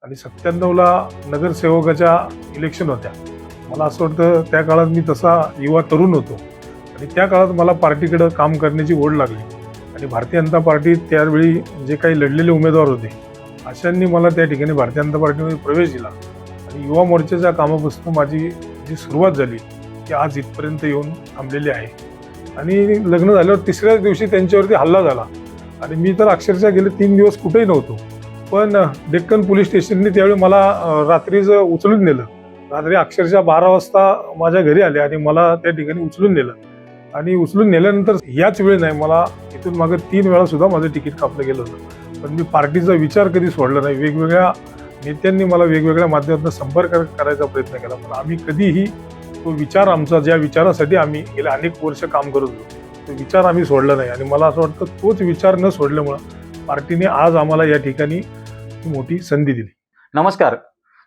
आणि 97ला नगरसेवकाच्या इलेक्शन होत्या. मला असं वाटतं त्या काळात मी तसा युवा तरुण होतो आणि त्या काळात मला पार्टीकडं काम करण्याची ओढ लागली आणि भारतीय जनता पार्टीत त्यावेळी जे काही लढलेले उमेदवार होते अशांनी मला त्या ठिकाणी भारतीय जनता पार्टीमध्ये प्रवेश दिला आणि युवा मोर्चाच्या कामापासून माझी जी सुरुवात झाली ती आज इथपर्यंत येऊन थांबलेली आहे. आणि लग्न झाल्यावर तिसऱ्याच दिवशी त्यांच्यावरती हल्ला झाला आणि मी तर अक्षरशः गेले 3 दिवस कुठेही नव्हतो. पण डेक्कन पोलीस स्टेशनने त्यावेळी मला रात्रीच उचलून नेलं. रात्री अक्षरशः 12 वाजता माझ्या घरी आले आणि मला त्या ठिकाणी उचलून नेलं आणि उचलून नेल्यानंतर याच वेळी नाही, मला इथून मागे 3 वेळा सुद्धा माझं तिकीट कापलं गेलं होतं. पण मी पार्टीचा विचार कधी सोडला नाही. वेगवेगळ्या नेत्यांनी मला वेगवेगळ्या माध्यमातून संपर्क करायचा प्रयत्न केला, पण आम्ही कधीही तो विचार आमचा, ज्या विचारासाठी आम्ही गेले अनेक वर्ष काम करत होतो, तो विचार आम्ही सोडला नाही. आणि मला असं वाटतं तोच विचार न सोडल्यामुळं पार्टीने आज आम्हाला या ठिकाणी मोठी संधी दिली. नमस्कार.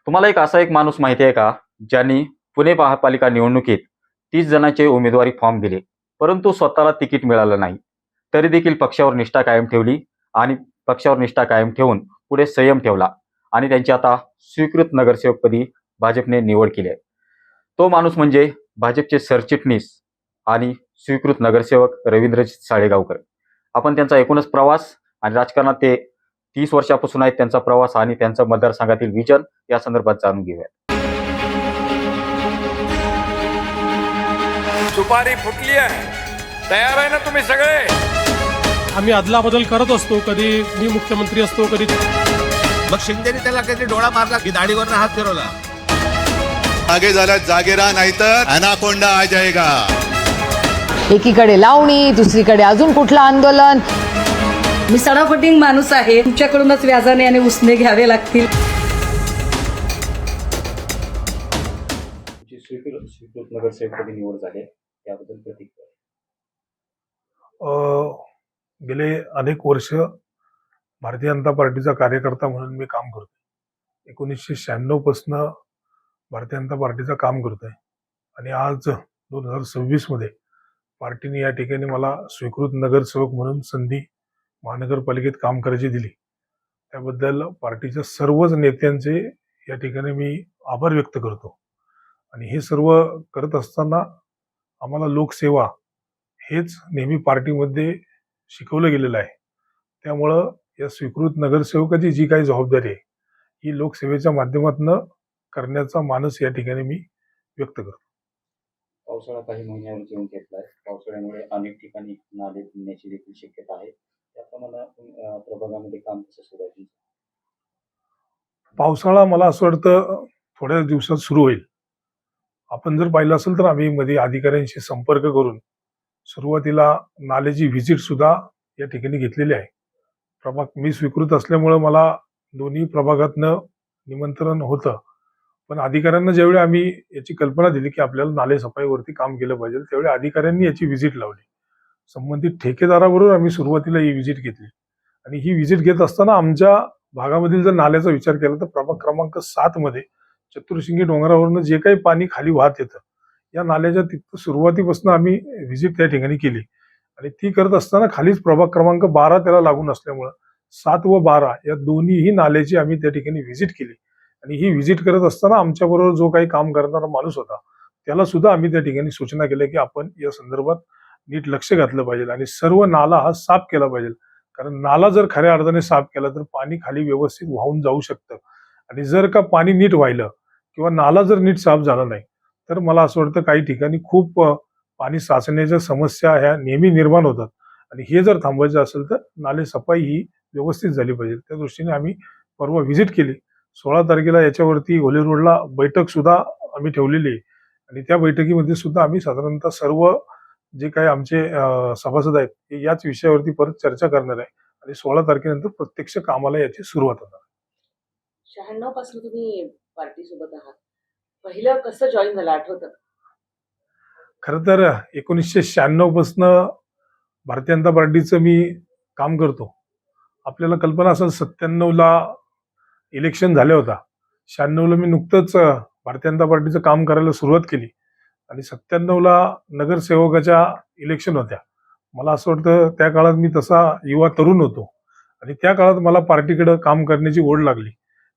तुम्हाला असा एक माणूस माहिती आहे का, ज्यांनी पुणे महापालिका निवडणुकीत 30 जणांचे उमेदवारी फॉर्म दिले, परंतु स्वतःला तिकीट मिळालं नाही, तरी देखील पक्षावर निष्ठा कायम ठेवली आणि पक्षावर निष्ठा कायम ठेवून पुढे संयम ठेवला आणि त्यांची आता स्वीकृत नगरसेवकपदी भाजपने निवड केली आहे. तो माणूस म्हणजे भाजपचे सरचिटणीस आणि स्वीकृत नगरसेवक रवींद्रजीत साळेगावकर. आपण त्यांचा एकूणच प्रवास आणि राजकारणात ते 30 वर्षापासून आहेत त्यांचा प्रवास आणि त्यांचा मतदारसंघातील विजन या संदर्भात जाणून घेऊया. सुपारी फुटली आहे, तयार आहे ना तुम्ही सगळे? आम्ही अदलाबदल करत असतो, कधी मी मुख्यमंत्री असतो, कधी मग शिंदेने त्याला काहीतरी डोळा मारला की दाढीवर हात फिरवला. आगे झाला जागे राहा, नाहीतर अनाकोंडा आ जाएगा. एकीकडे लावणी, दुसरीकडे अजून कुठलं आंदोलन. मी सडाफटिंग माणूस आहे, तुमच्याकडूनच व्याजाने आणि उसने घ्यावे लागतील. स्वीकृत नगरसेवकपदी निवड झाली त्याबद्दल प्रतिक्रिया. गेले अनेक वर्ष भारतीय जनता पार्टीचा कार्यकर्ता म्हणून मी काम करतो. 1996 पासून भारतीय जनता पार्टीचं काम करतोय आणि आज 2026 मध्ये पार्टीने या ठिकाणी मला स्वीकृत नगरसेवक म्हणून संधी महानगरपालिकेत काम करायची दिली. त्याबद्दल पार्टीच्या सर्वच नेत्यांचे या ठिकाणी मी आभार व्यक्त करतो. आणि हे सर्व करत असताना आम्हाला लोकसेवा हेच नेहमी पार्टीमध्ये शिकवलं गेलेलं आहे. त्यामुळं या स्वीकृत नगरसेवकाची जी काही जबाबदारी आहे ही लोकसेवेच्या माध्यमातून करण्याचा मानस या ठिकाणी मी व्यक्त करतो. पावसाळा काही महिन्यावर येऊन घेतलाय. पावसाळ्यामुळे अनेक ठिकाणी नाले फुटण्याची देखील शक्यता आहे. त्याप्रमाणे प्रभागामध्ये काम कसं सुरू आहे? पावसाळा मला असं वाटतं थोड्या दिवसात सुरू होईल. आपण जर पाहिलं असेल तर आम्ही मध्ये अधिकाऱ्यांशी संपर्क करून सुरुवातीला नाल्याची व्हिजिट सुद्धा या ठिकाणी घेतलेली आहे. मी स्वीकृत असल्यामुळं मला दोन्ही प्रभागातनं निमंत्रण होतं, पण अधिकाऱ्यांना ज्यावेळी आम्ही याची कल्पना दिली की आपल्याला नाले सफाईवरती काम केलं पाहिजे, त्यावेळी अधिकाऱ्यांनी याची व्हिजिट लावली. संबंधित ठेकेदाराबरोबर आम्ही सुरुवातीला ही व्हिजिट घेतली आणि ही व्हिजिट घेत असताना आमच्या भागामधील जर नाल्याचा विचार केला तर प्रभाग क्रमांक 7 मध्ये चतुर्शिंगी डोंगरावरनं जे काही पाणी खाली वाहत येतं या नाल्याच्या तिथं सुरुवातीपासून आम्ही व्हिजिट त्या ठिकाणी केली आणि ती करत असताना खालीच प्रभाग क्रमांक 12 त्याला लागून असल्यामुळं 7 व 12 या दोन्हीही नाल्याची आम्ही त्या ठिकाणी व्हिजिट केली. आणि ही व्हिजिट करत असताना आमच्याबरोबर जो काही काम करणारा माणूस होता त्याला सुद्धा आम्ही त्या ठिकाणी सूचना केल्या की आपण या संदर्भात नीट लक्ष घातलं पाहिजे आणि सर्व नाला हा साफ केला पाहिजे. कारण नाला जर खऱ्या अर्थाने साफ केला तर पाणी खाली व्यवस्थित वाहून जाऊ शकतं आणि जर का पाणी नीट व्हायलं किंवा नाला जर नीट साफ झाला नाही तर मला असं वाटतं काही ठिकाणी खूप पाणी साचण्याच्या समस्या ह्या नेहमी निर्माण होतात आणि हे जर थांबवायचं असेल तर नाले सफाई ही व्यवस्थित झाली पाहिजे. त्या दृष्टीने आम्ही परवा व्हिजिट केली. 16 तारखेला याच्यावरती घोले रोडला बैठक सुद्धा आम्ही ठेवलेली आहे आणि त्या बैठकीमध्ये सुद्धा आम्ही साधारणतः सर्व जे काही आमचे सभासद आहेत हे याच विषयावरती परत चर्चा करणार आहे आणि 16 तारखेनंतर प्रत्यक्ष कामाला याची सुरुवात होणार. 96 पासून तुम्ही पार्टी सोबत आहात, पहिलं कसं जॉईन झालं आठवतं? खरं तर 1996 पासून भारतीय जनता पार्टीचं मी काम करतो. आपल्याला कल्पना असेल 97ला इलेक्शन झाल्या होता. 96ला मी नुकतंच भारतीय जनता पार्टीचं काम करायला सुरुवात केली आणि 97ला नगरसेवकाच्या इलेक्शन होत्या. मला असं वाटतं त्या काळात मी तसा युवा तरुण होतो आणि त्या काळात मला पार्टीकडे काम करण्याची ओढ लागली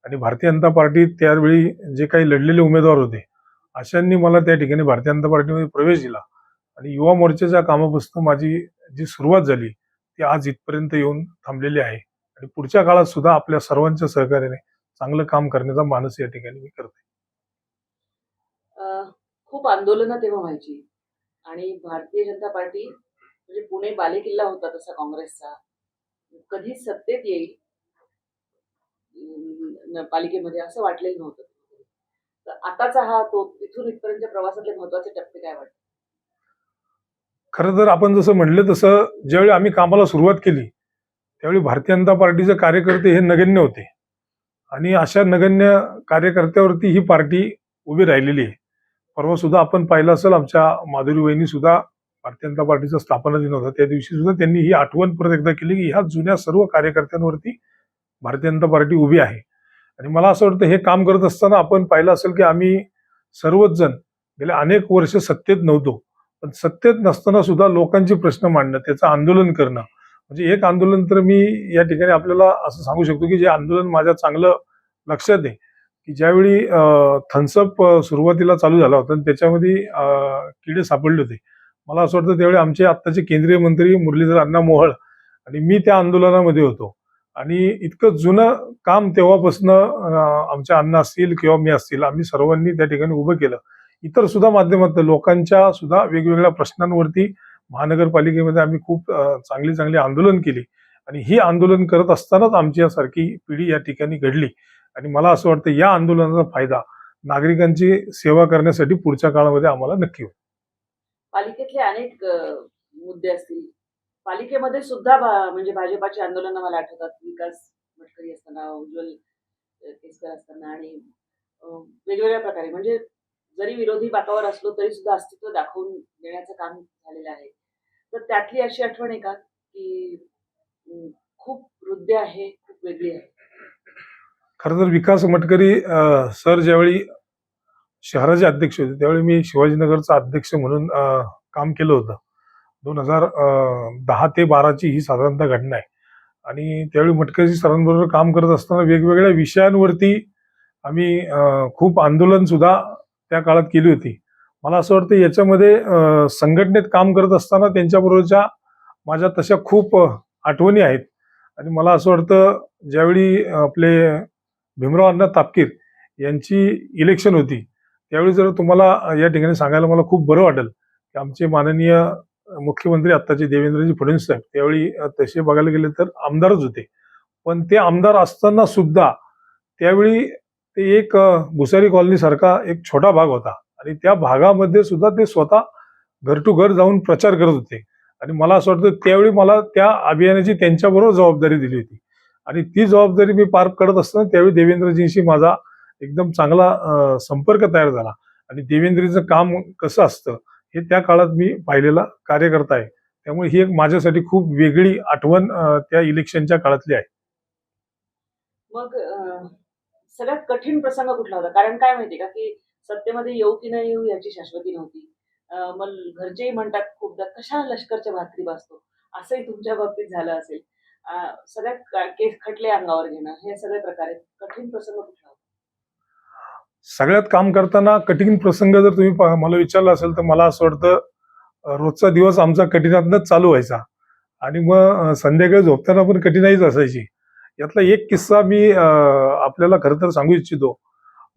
आणि भारतीय जनता पार्टी त्यावेळी जे काही लढलेले उमेदवार होते अशांनी मला त्या ठिकाणी भारतीय जनता पार्टीमध्ये प्रवेश दिला आणि युवा मोर्चाच्या कामापासून माझी जी सुरुवात झाली ती आज इथपर्यंत येऊन थांबलेली आहे आणि पुढच्या काळात सुद्धा आपल्या सर्वांच्या सहकार्याने चांगलं काम करण्याचा मानस या ठिकाणी मी करते. खूप आंदोलनं तेव्हा व्हायची आणि भारतीय जनता पार्टी म्हणजे पुणे बालेकिल्ला होता तसा काँग्रेसचा, कधी सत्तेत येईल पालिकेमध्ये असं वाटलेलं नव्हतं. तर आताचा हा तो तिथून इथपर्यंत प्रवासातले महत्वाचे टप्पे काय वाटतात? खरं तर आपण जसं म्हणलं तसं ज्यावेळी आम्ही कामाला सुरुवात केली त्यावेळी भारतीय जनता पार्टीचे कार्यकर्ते हे नगण्य होते आणि अशा नगण्य कार्यकर्त्यावरती ही पार्टी उभी राहिलेली आहे. परवा सुद्धा आपण पाहिलं असेल आमच्या माधुरी वहिनी सुद्धा भारतीय जनता पार्टीचा स्थापना दिन होता त्या दिवशी सुद्धा त्यांनी ही आठवण परत एकदा केली की ह्या जुन्या सर्व कार्यकर्त्यांवरती भारतीय जनता पार्टी उभी आहे. आणि मला असं वाटतं हे काम करत असताना आपण पाहिलं असेल की आम्ही सर्वच जण गेल्या अनेक वर्ष सत्तेत नव्हतो, पण सत्तेत नसताना सुद्धा लोकांचे प्रश्न मांडणं, त्याचं आंदोलन करणं, म्हणजे एक आंदोलन तर मी या ठिकाणी आपल्याला असं सांगू शकतो की जे आंदोलन माझ्या चांगलं लक्षात आहे की ज्यावेळी थम्सअप सुरुवातीला चालू झाला होता आणि त्याच्यामध्ये किडे सापडले होते. मला असं वाटतं त्यावेळी आमचे आत्ताचे केंद्रीय मंत्री मुरलीधर अण्णा मोहोळ आणि मी त्या आंदोलनामध्ये होतो आणि इतकं जुनं काम तेव्हापासून आमच्या अण्णा असतील किंवा मी असतील आम्ही सर्वांनी त्या ठिकाणी उभं केलं. इतर सुद्धा माध्यमातून लोकांच्या सुद्धा वेगवेगळ्या प्रश्नांवरती महानगरपालिकेमध्ये आम्ही खूप चांगली आंदोलन केली आणि ही आंदोलन करत असतानाच आमची यासारखी पिढी या ठिकाणी घडली आणि मला असं वाटतं या आंदोलनाचा फायदा नागरिकांची सेवा करण्यासाठी पुढच्या काळामध्ये आम्हाला नक्की होईल. पालिकेतले अनेक मुद्दे असतील. पालिकेमध्ये सुद्धा म्हणजे भाजपाची आंदोलनं मला आठवतात. विकास मटकरी असताना, उज्ज्वल केसकर असताना आणि वेगवेगळ्या प्रकारे म्हणजे जरी विरोधी बाकावर असलो तरी सुद्धा अस्तित्व दाखवून देण्याचं काम झालेलं आहे. तर त्यातली अशी आठवण आहे का की खूप हृदय आहे, खूप वेगळी आहे? खरं तर विकास मटकरी सर ज्यावेळी शहराचे अध्यक्ष होते त्यावेळी मी शिवाजीनगरचा अध्यक्ष म्हणून काम केलं होतं. 2010 ते 12ची ही साधारणतः घटना आहे आणि त्यावेळी मटकरी सरांबरोबर काम करत असताना वेगवेगळ्या विषयांवरती आम्ही खूप आंदोलन सुद्धा त्या काळात केली होती. मला असं वाटतं याच्यामध्ये संघटनेत काम करत असताना त्यांच्याबरोबरच्या माझ्या तशा खूप आठवणी आहेत आणि मला असं वाटतं ज्यावेळी आपले भीमराव अण्णा तापकीर यांची इलेक्शन होती त्यावेळी जर तुम्हाला या ठिकाणी सांगायला मला खूप बरं वाटेल की आमचे माननीय मुख्यमंत्री आत्ताचे देवेंद्रजी फडणवीस साहेब त्यावेळी तसे बघायला गेले तर आमदारच होते, पण ते आमदार असताना सुद्धा त्यावेळी ते एक भुसारी कॉलनी सारखा एक छोटा भाग होता आणि त्या भागामध्ये सुद्धा ते स्वतः घर टू घर जाऊन प्रचार करत होते आणि मला असं वाटतं त्यावेळी मला त्या अभियानाची त्यांच्याबरोबर जबाबदारी दिली होती आणि ती जबाबदारी मी पार करत असताना त्यावेळी देवेंद्रजींशी माझा एकदम चांगला संपर्क तयार झाला आणि देवेंद्रजीचं काम कसं असतं हे त्या काळात मी पाहिलेला कार्यकर्ता आहे. त्यामुळे ही एक माझ्यासाठी खूप वेगळी आठवण त्या इलेक्शनच्या काळातली आहे. मग सगळ्यात कठीण प्रसंग कुठला होता? कारण काय माहिती का की सत्तेमध्ये येऊ की नाही येऊ याची शाश्वती नव्हती. मग घरचेही म्हणतात खूपदा कशा लष्करच्या भाकरी बसतो, असंही तुमच्या बाबतीत झालं असेल. सगळ्यात केस खटले अंगावर घेणं हे सगळे प्रकार आहेत. कठीण प्रसंग कुठला होता? सगळ्यात काम करताना कठीण प्रसंग जर तुम्ही मला विचारला असेल तर मला असं वाटतं रोजचा दिवस आमचा कठीणातनंच चालू व्हायचा आणि मग संध्याकाळी झोपताना पण कठीणाईच असायची. यातला एक किस्सा मी आपल्याला खरं तर सांगू इच्छितो.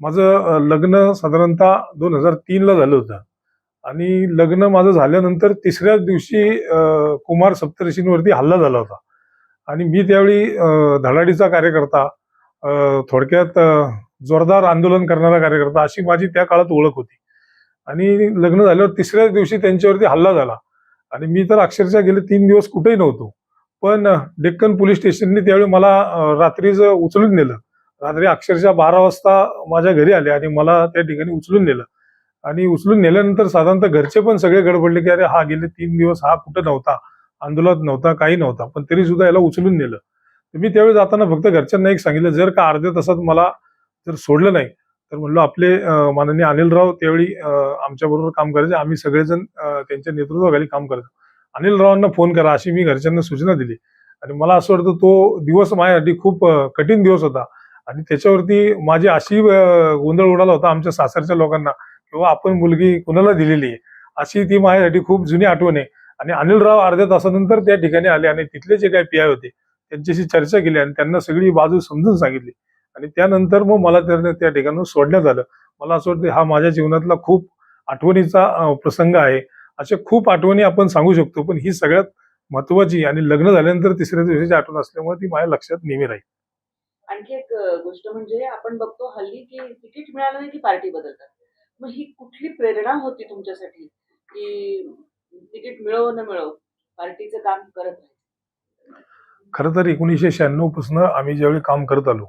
माझं लग्न साधारणतः 2003ला झालं होतं आणि लग्न माझं झाल्यानंतर तिसऱ्याच दिवशी कुमार सप्तऋषींवरती हल्ला झाला होता आणि मी त्यावेळी धडाडीचा कार्यकर्ता, थोडक्यात जोरदार आंदोलन करणारा कार्यकर्ता अशी माझी त्या काळात ओळख होती आणि लग्न झाल्यावर तिसऱ्याच दिवशी त्यांच्यावरती हल्ला झाला आणि मी तर अक्षरशः गेले 3 दिवस कुठेही नव्हतो. पण डेक्कन पोलीस स्टेशनने त्यावेळी मला रात्रीचं उचलून नेलं. रात्री अक्षरशः 12 वाजता माझ्या घरी आले आणि मला त्या ठिकाणी उचलून नेलं आणि उचलून नेल्यानंतर साधारणतः घरचे पण सगळे गडबडले की अरे हा गेले 3 दिवस हा कुठं नव्हता, आंदोलनात नव्हता, काही नव्हता, पण तरी सुद्धा याला उचलून नेलं. तर मी त्यावेळी जाताना फक्त घरच्यांना एक सांगितलं जर का अर्ध्या तासात मला जर सोडलं नाही तर म्हणलं आपले माननीय अनिलराव त्यावेळी आमच्याबरोबर काम करायचे, आम्ही सगळेजण त्यांच्या नेतृत्वाखाली काम करायचो. अनिलरावांना फोन करा अशी मी घरच्यांना सूचना दिली आणि मला असं वाटतं तो दिवस माझ्यासाठी खूप कठीण दिवस होता आणि त्याच्यावरती माझी अशी गोंधळ उडाला होता आमच्या सासरच्या लोकांना, किंवा आपण मुलगी कुणाला दिलेली आहे, अशी ती माझ्यासाठी खूप जुनी आठवण आहे. आणि अनिलराव अर्ध्या तासानंतर त्या ठिकाणी आले आणि तिथले जे काही पीआय होते त्यांच्याशी चर्चा केली आणि त्यांना सगळी बाजू समजून सांगितली. आणि त्यानंतर मग मला त्या ठिकाणून सोडण्यात आलं. मला असं वाटतं हा माझ्या जीवनातला खूप आठवणीचा प्रसंग आहे. अशा खूप आठवणी आपण सांगू शकतो, पण ही सगळ्यात महत्वाची आणि लग्न झाल्यानंतर तिसऱ्या दिवशीची आठवण असल्यामुळे ती माझ्या लक्षात नेहमी राहील. आणखी एक गोष्ट म्हणजे आपण बघतो हल्ली की तिकीट मिळालं नाही की पार्टी बदलतात. मग ही कुठली प्रेरणा होती तुमच्यासाठी की तिकीट मिळो न मिळो पार्टीचं काम करत राहायचं? खरं तर 1996 पासून आम्ही ज्यावेळी काम करत आलो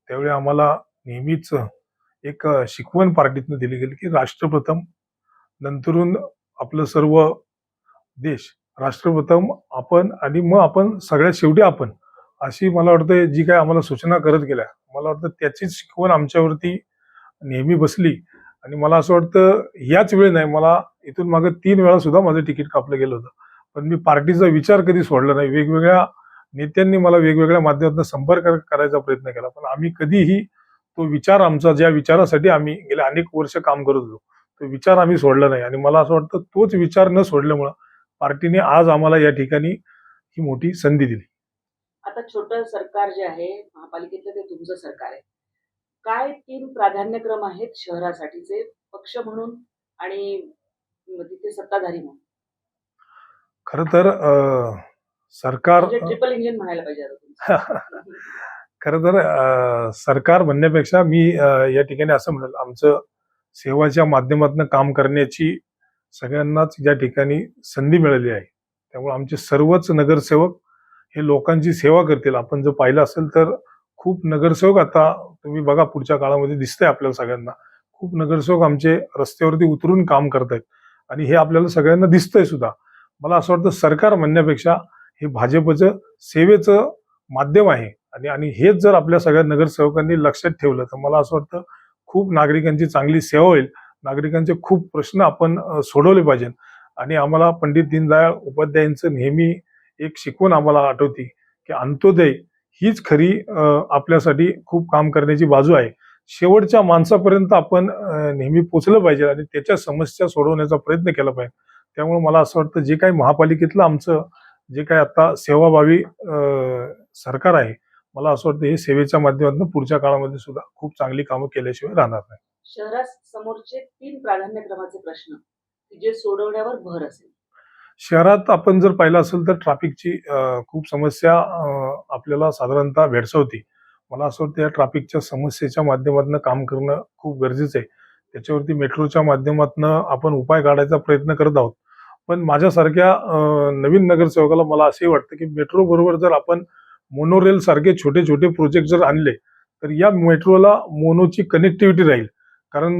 त्यावेळी आम्हाला नेहमीच एक शिकवण पार्टीतनं दिली गेली की राष्ट्रप्रथम, नंतरून आपलं सर्व देश, राष्ट्रप्रथम आपण आणि मग आपण सगळ्यात शेवटी आपण, अशी मला वाटतं जी काय आम्हाला सूचना करत गेल्या, मला वाटतं त्याचीच शिकवण आमच्यावरती नेहमी बसली. आणि मला असं वाटतं याच वेळी नाही, मला इथून मागे 3 वेळा सुद्धा माझं तिकीट कापलं गेलं होतं, पण मी पार्टीचा विचार कधी सोडला नाही. वेगवेगळ्या नेत्यांनी मला वेगवेगळ्या माध्यमातून संपर्क करायचा प्रयत्न केला, पण आम्ही कधीही तो विचार, आमचा ज्या विचारासाठी आम्ही गेल्या अनेक वर्ष काम करत होतो, तो विचार आम्ही सोडला नाही. आणि मला असं वाटतं तोच विचार न सोडल्यामुळं पार्टीने आज आम्हाला या ठिकाणी ही मोठी संधी दिली. आता छोटं सरकार जे आहे महापालिकेतलं ते तुमचं सरकार आहे. काय 3 प्राधान्यक्रम आहेत शहरासाठीचे पक्ष म्हणून आणि तिथे सत्ताधारी म्हणून? खरं तर सरकार म्हणजे ट्रिपल इंजिन म्हणायला पाहिजे आता तुमचं. खरं तर सरकार म्हणण्यापेक्षा मी या ठिकाणी असं म्हणेल, आमचं सेवाच्या माध्यमातून काम करण्याची सगळ्यांनाच या ठिकाणी संधी मिळाली आहे. त्यामुळे आमचे सर्वच नगरसेवक हे लोकांची सेवा करतील. आपण जर पाहिलं असेल तर खूप नगरसेवक आता तुम्ही बघा पुढच्या काळामध्ये दिसतंय आपल्याला सगळ्यांना, खूप नगरसेवक आमचे रस्त्यावरती उतरून काम करतायत आणि हे आपल्याला सगळ्यांना दिसतंय सुद्धा. मला असं वाटतं सरकार म्हणण्यापेक्षा हे भाजपचं सेवेचं माध्यम आहे आणि हेच जर आपल्या सगळ्या नगरसेवकांनी लक्षात ठेवलं तर मला असं वाटतं खूप नागरिकांची चांगली सेवा होईल. नागरिकांचे खूप प्रश्न आपण सोडवले पाहिजे. आणि आम्हाला पंडित दीनदयाळ उपाध्यायांचं नेहमी एक शिकवण आम्हाला आठवती की अंत्योदय हीच खरी आपल्यासाठी खूप काम करण्याची बाजू आहे. शेवटच्या माणसापर्यंत आपण नेहमी पोचलं पाहिजे आणि त्याच्या समस्या सोडवण्याचा प्रयत्न केला पाहिजे. त्यामुळे मला असं वाटतं जे काही महापालिकेतलं आमचं जे काही आता सेवाभावी सरकार आहे, मला असं वाटतं हे सेवेच्या माध्यमातून पुढच्या काळामध्ये सुद्धा खूप चांगली कामं केल्याशिवाय राहणार नाही. शहरासमोरचे 3 प्राधान्यक्रमाचे प्रश्न की जे सोडवण्यावर भर असेल. शहरात आपण जर पाहिलं असेल तर ट्रॅफिकची खूप समस्या आपल्याला साधारणतः भेडसावती. मला असं वाटतं या ट्रॅफिकच्या समस्येच्या माध्यमातून काम करणं खूप गरजेचं आहे. त्याच्यावरती मेट्रोच्या माध्यमातून आपण उपाय काढायचा प्रयत्न करत आहोत. पण माझ्यासारख्या नवीन नगरसेवकाला मला असंही वाटतं की मेट्रो बरोबर जर आपण मोनोरेल सारखे छोटे छोटे प्रोजेक्ट जर आणले तर या मेट्रोला मोनोची कनेक्टिव्हिटी राहील. कारण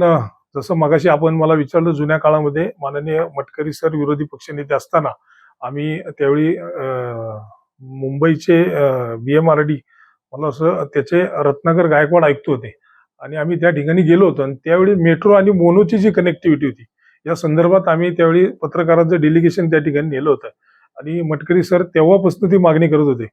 जसं मगाशी आपण मला विचारलं, जुन्या काळामध्ये माननीय मटकरी सर विरोधी पक्षनेते असताना आम्ही त्यावेळी मुंबईचे BMRD, मला असं त्याचे रत्नाकर गायकवाड आयुक्त होते आणि आम्ही त्या ठिकाणी गेलो होतो आणि त्यावेळी मेट्रो आणि मोनोची जी कनेक्टिव्हिटी होती या संदर्भात आम्ही त्यावेळी पत्रकारांचं डेलिगेशन त्या ठिकाणी नेलं होतं आणि मटकरी सर तेव्हापासून ती मागणी करत होते.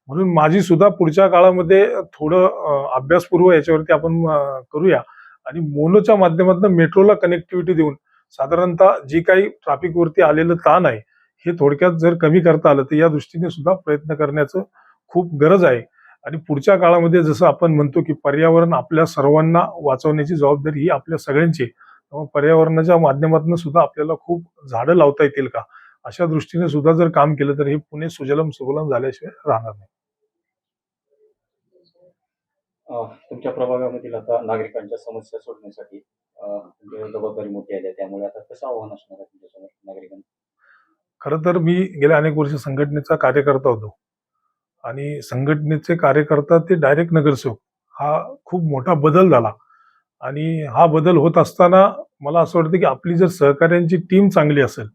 म्हणून माझी सुद्धा पुढच्या काळामध्ये थोडं अभ्यासपूर्व याच्यावरती आपण करूया आणि मोनोच्या माध्यमातून मेट्रोला कनेक्टिव्हिटी देऊन साधारणतः जी काही ट्रॅफिकवरती आलेलं ताण आहे हे थोडक्यात जर कमी करता आलं तर या दृष्टीने सुद्धा प्रयत्न करण्याचं खूप गरज आहे. आणि पुढच्या काळामध्ये जसं आपण म्हणतो की पर्यावरण आपल्या सर्वांना वाचवण्याची जबाबदारी ही आपल्या सगळ्यांची आहे, त्यामुळे पर्यावरणाच्या माध्यमातून सुद्धा आपल्याला खूप झाडं लावता येतील का, अशा दृष्टीने सुद्धा जर काम केलं तर हे पुणे सुजलम सुफलम झाल्याशिवाय राहणार नाही. तुमच्या प्रभागामधील आता नागरिकांच्या समस्या सोडण्यासाठी जबाबदारी मोठी आली आहे, त्यामुळे आता कसं आव्हान असणार आहे तुमच्यासमोर नागरिकांना? खरं तर मी गेल्या अनेक वर्ष संघटनेचा कार्यकर्ता होतो आणि संघटनेचे कार्यकर्ता ते डायरेक्ट नगरसेवक, हा खूप मोठा बदल झाला. आणि हा बदल होत असताना मला असं वाटतं की आपली जर सहकार्यांची टीम चांगली असेल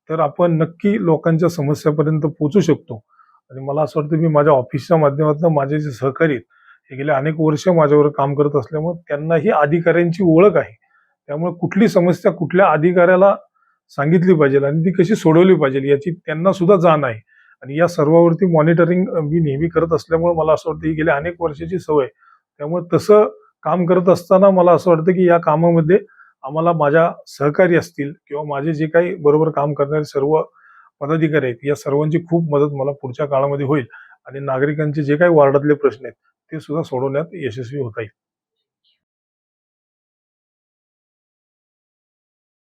तर आपण नक्की लोकांच्या समस्यापर्यंत पोहोचू शकतो. आणि मला असं वाटतं मी माझ्या ऑफिसच्या माध्यमातून माझे जे सहकारी आहेत हे गेले अनेक वर्ष माझ्यावर काम करत असल्यामुळे त्यांनाही अधिकाऱ्यांची ओळख आहे. त्यामुळे कुठली समस्या कुठल्या अधिकाऱ्याला सांगितली पाहिजे आणि ती कशी सोडवली पाहिजे याची त्यांना सुद्धा जाण आहे. आणि या सर्वावरती मॉनिटरिंग मी नेहमी करत असल्यामुळे मला असं वाटतं ही गेल्या अनेक वर्षाची सवय त्यामुळे तसं काम करत असताना मला असं वाटतं की या कामामध्ये आम्हाला माझ्या सहकारी असतील किंवा माझे जे काही बरोबर काम करणारे सर्व पदाधिकारी आहेत या सर्वांची खूप मदत मला पुढच्या काळामध्ये होईल आणि नागरिकांचे जे काही वार्डातले प्रश्न आहेत ते सुद्धा सोडवण्यात यशस्वी होता येईल.